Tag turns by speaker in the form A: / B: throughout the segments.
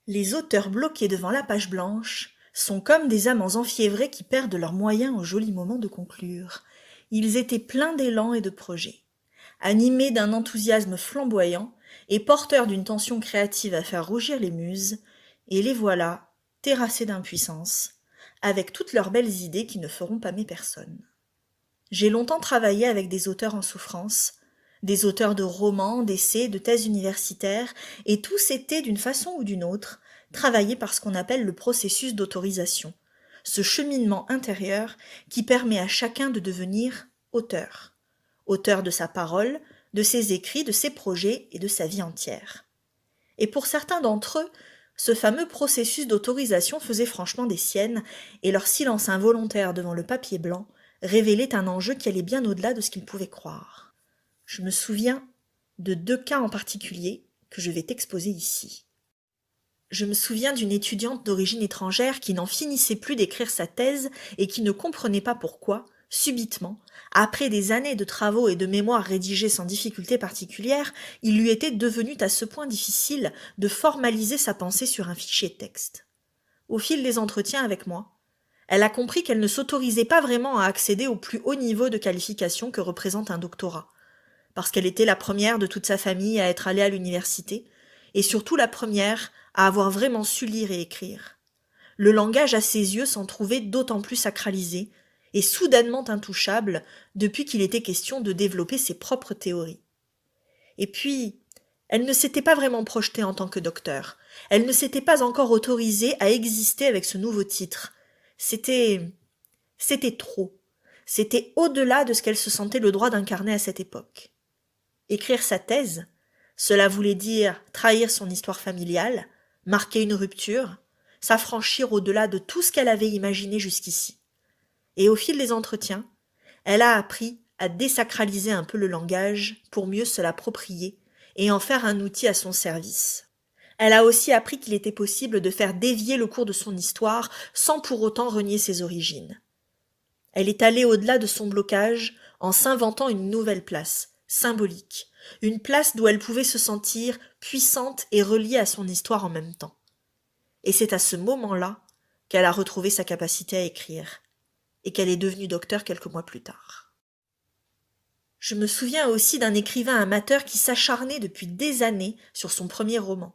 A: Les auteurs bloqués devant la page blanche sont comme des amants enfiévrés qui perdent leurs moyens au joli moment de conclure. Ils étaient pleins d'élan et de projets, animés d'un enthousiasme flamboyant et porteurs d'une tension créative à faire rougir les muses, et les voilà, terrassés d'impuissance, avec toutes leurs belles idées qui ne feront pâmer personne. J'ai longtemps travaillé avec des auteurs en souffrance, des auteurs de romans, d'essais, de thèses universitaires, et tous étaient, d'une façon ou d'une autre, travaillés par ce qu'on appelle le processus d'autorisation, ce cheminement intérieur qui permet à chacun de devenir auteur, auteur de sa parole, de ses écrits, de ses projets et de sa vie entière. Et pour certains d'entre eux, ce fameux processus d'autorisation faisait franchement des siennes, et leur silence involontaire devant le papier blanc révélait un enjeu qui allait bien au-delà de ce qu'ils pouvaient croire. Je me souviens de 2 cas en particulier que je vais t'exposer ici. Je me souviens d'une étudiante d'origine étrangère qui n'en finissait plus d'écrire sa thèse et qui ne comprenait pas pourquoi, subitement, après des années de travaux et de mémoires rédigés sans difficulté particulière, il lui était devenu à ce point difficile de formaliser sa pensée sur un fichier texte. Au fil des entretiens avec moi, elle a compris qu'elle ne s'autorisait pas vraiment à accéder au plus haut niveau de qualification que représente un doctorat, parce qu'elle était la première de toute sa famille à être allée à l'université, et surtout la première à avoir vraiment su lire et écrire. Le langage à ses yeux s'en trouvait d'autant plus sacralisé et soudainement intouchable depuis qu'il était question de développer ses propres théories. Et puis, elle ne s'était pas vraiment projetée en tant que docteur. Elle ne s'était pas encore autorisée à exister avec ce nouveau titre. C'était trop. C'était au-delà de ce qu'elle se sentait le droit d'incarner à cette époque. Écrire sa thèse, cela voulait dire trahir son histoire familiale, marquer une rupture, s'affranchir au-delà de tout ce qu'elle avait imaginé jusqu'ici. Et au fil des entretiens, elle a appris à désacraliser un peu le langage pour mieux se l'approprier et en faire un outil à son service. Elle a aussi appris qu'il était possible de faire dévier le cours de son histoire sans pour autant renier ses origines. Elle est allée au-delà de son blocage en s'inventant une nouvelle place, symbolique, une place d'où elle pouvait se sentir puissante et reliée à son histoire en même temps. Et c'est à ce moment-là qu'elle a retrouvé sa capacité à écrire, et qu'elle est devenue docteur quelques mois plus tard. Je me souviens aussi d'un écrivain amateur qui s'acharnait depuis des années sur son premier roman.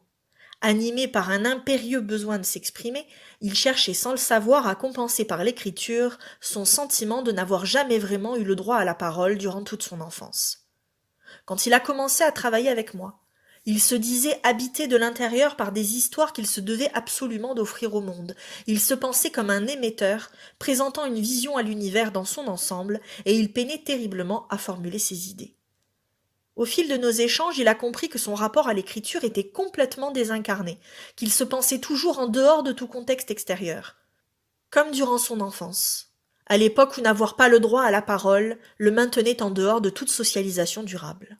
A: Animé par un impérieux besoin de s'exprimer, il cherchait sans le savoir à compenser par l'écriture son sentiment de n'avoir jamais vraiment eu le droit à la parole durant toute son enfance. Quand il a commencé à travailler avec moi, il se disait habité de l'intérieur par des histoires qu'il se devait absolument d'offrir au monde. Il se pensait comme un émetteur, présentant une vision à l'univers dans son ensemble, et il peinait terriblement à formuler ses idées. Au fil de nos échanges, il a compris que son rapport à l'écriture était complètement désincarné, qu'il se pensait toujours en dehors de tout contexte extérieur. Comme durant son enfance, à l'époque où n'avoir pas le droit à la parole le maintenait en dehors de toute socialisation durable.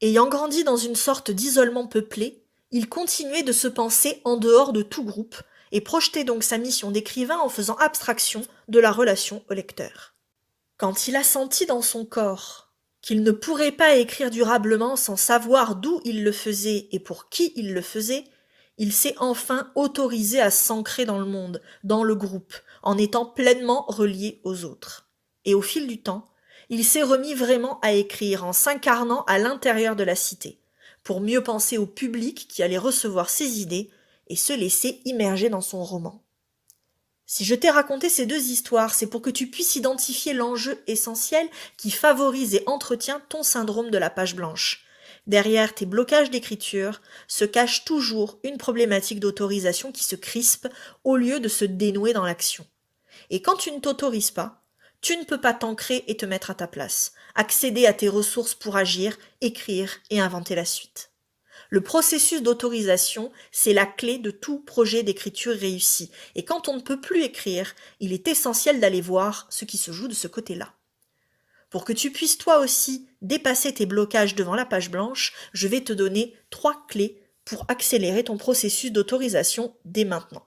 A: Ayant grandi dans une sorte d'isolement peuplé, il continuait de se penser en dehors de tout groupe et projetait donc sa mission d'écrivain en faisant abstraction de la relation au lecteur. Quand il a senti dans son corps qu'il ne pourrait pas écrire durablement sans savoir d'où il le faisait et pour qui il le faisait, il s'est enfin autorisé à s'ancrer dans le monde, dans le groupe, en étant pleinement relié aux autres. Et au fil du temps, il s'est remis vraiment à écrire en s'incarnant à l'intérieur de la cité, pour mieux penser au public qui allait recevoir ses idées et se laisser immerger dans son roman. Si je t'ai raconté ces 2 histoires, c'est pour que tu puisses identifier l'enjeu essentiel qui favorise et entretient ton syndrome de la page blanche. Derrière tes blocages d'écriture se cache toujours une problématique d'autorisation qui se crispe au lieu de se dénouer dans l'action. Et quand tu ne t'autorises pas, tu ne peux pas t'ancrer et te mettre à ta place, accéder à tes ressources pour agir, écrire et inventer la suite. Le processus d'autorisation, c'est la clé de tout projet d'écriture réussi. Et quand on ne peut plus écrire, il est essentiel d'aller voir ce qui se joue de ce côté-là. Pour que tu puisses toi aussi dépasser tes blocages devant la page blanche, je vais te donner 3 clés pour accélérer ton processus d'autorisation dès maintenant.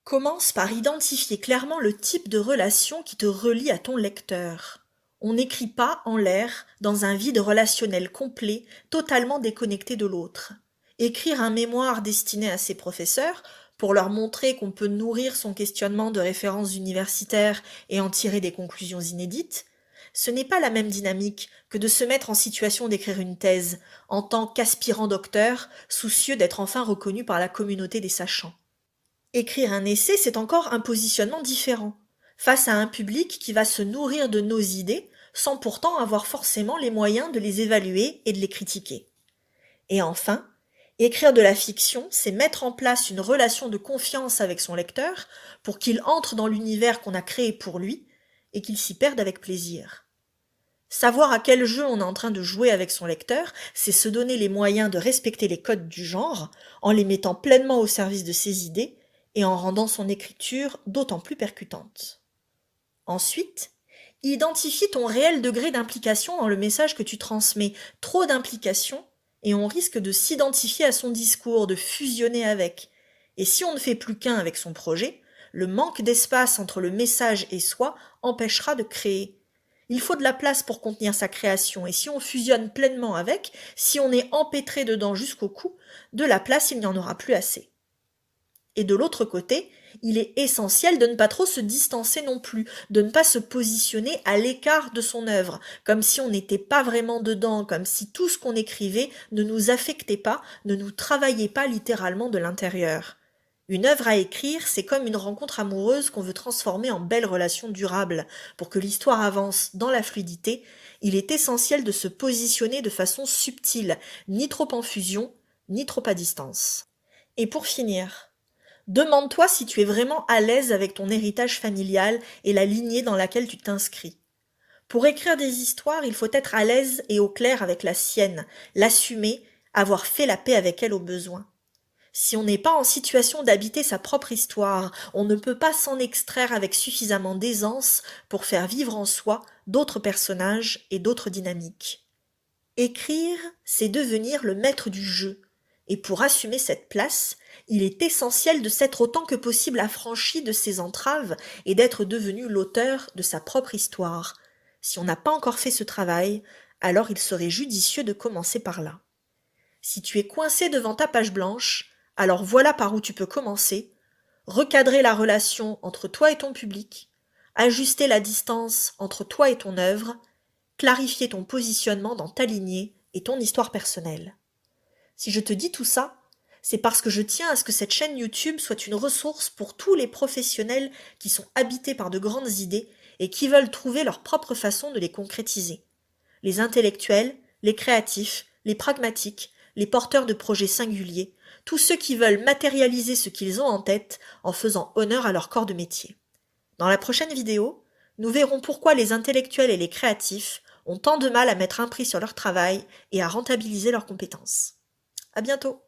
A: Commence par identifier clairement le type de relation qui te relie à ton lecteur. On n'écrit pas en l'air, dans un vide relationnel complet, totalement déconnecté de l'autre. Écrire un mémoire destiné à ses professeurs, pour leur montrer qu'on peut nourrir son questionnement de références universitaires et en tirer des conclusions inédites, ce n'est pas la même dynamique que de se mettre en situation d'écrire une thèse, en tant qu'aspirant docteur, soucieux d'être enfin reconnu par la communauté des sachants. Écrire un essai, c'est encore un positionnement différent, face à un public qui va se nourrir de nos idées, sans pourtant avoir forcément les moyens de les évaluer et de les critiquer. Et enfin, écrire de la fiction, c'est mettre en place une relation de confiance avec son lecteur pour qu'il entre dans l'univers qu'on a créé pour lui et qu'il s'y perde avec plaisir. Savoir à quel jeu on est en train de jouer avec son lecteur, c'est se donner les moyens de respecter les codes du genre en les mettant pleinement au service de ses idées et en rendant son écriture d'autant plus percutante. Ensuite, identifie ton réel degré d'implication dans le message que tu transmets. Trop d'implication et on risque de s'identifier à son discours, de fusionner avec. Et si on ne fait plus qu'un avec son projet, le manque d'espace entre le message et soi empêchera de créer. Il faut de la place pour contenir sa création, et si on fusionne pleinement avec, si on est empêtré dedans jusqu'au cou, de la place il n'y en aura plus assez. Et de l'autre côté, il est essentiel de ne pas trop se distancer non plus, de ne pas se positionner à l'écart de son œuvre, comme si on n'était pas vraiment dedans, comme si tout ce qu'on écrivait ne nous affectait pas, ne nous travaillait pas littéralement de l'intérieur. Une œuvre à écrire, c'est comme une rencontre amoureuse qu'on veut transformer en belle relation durable. Pour que l'histoire avance dans la fluidité, il est essentiel de se positionner de façon subtile, ni trop en fusion, ni trop à distance. Et pour finir, demande-toi si tu es vraiment à l'aise avec ton héritage familial et la lignée dans laquelle tu t'inscris. Pour écrire des histoires, il faut être à l'aise et au clair avec la sienne, l'assumer, avoir fait la paix avec elle au besoin. Si on n'est pas en situation d'habiter sa propre histoire, on ne peut pas s'en extraire avec suffisamment d'aisance pour faire vivre en soi d'autres personnages et d'autres dynamiques. Écrire, c'est devenir le maître du jeu. Et pour assumer cette place, il est essentiel de s'être autant que possible affranchi de ses entraves et d'être devenu l'auteur de sa propre histoire. Si on n'a pas encore fait ce travail, alors il serait judicieux de commencer par là. Si tu es coincé devant ta page blanche, alors voilà par où tu peux commencer, recadrer la relation entre toi et ton public, ajuster la distance entre toi et ton œuvre, clarifier ton positionnement dans ta lignée et ton histoire personnelle. Si je te dis tout ça, c'est parce que je tiens à ce que cette chaîne YouTube soit une ressource pour tous les professionnels qui sont habités par de grandes idées et qui veulent trouver leur propre façon de les concrétiser. Les intellectuels, les créatifs, les pragmatiques, les porteurs de projets singuliers, tous ceux qui veulent matérialiser ce qu'ils ont en tête en faisant honneur à leur corps de métier. Dans la prochaine vidéo, nous verrons pourquoi les intellectuels et les créatifs ont tant de mal à mettre un prix sur leur travail et à rentabiliser leurs compétences. À bientôt!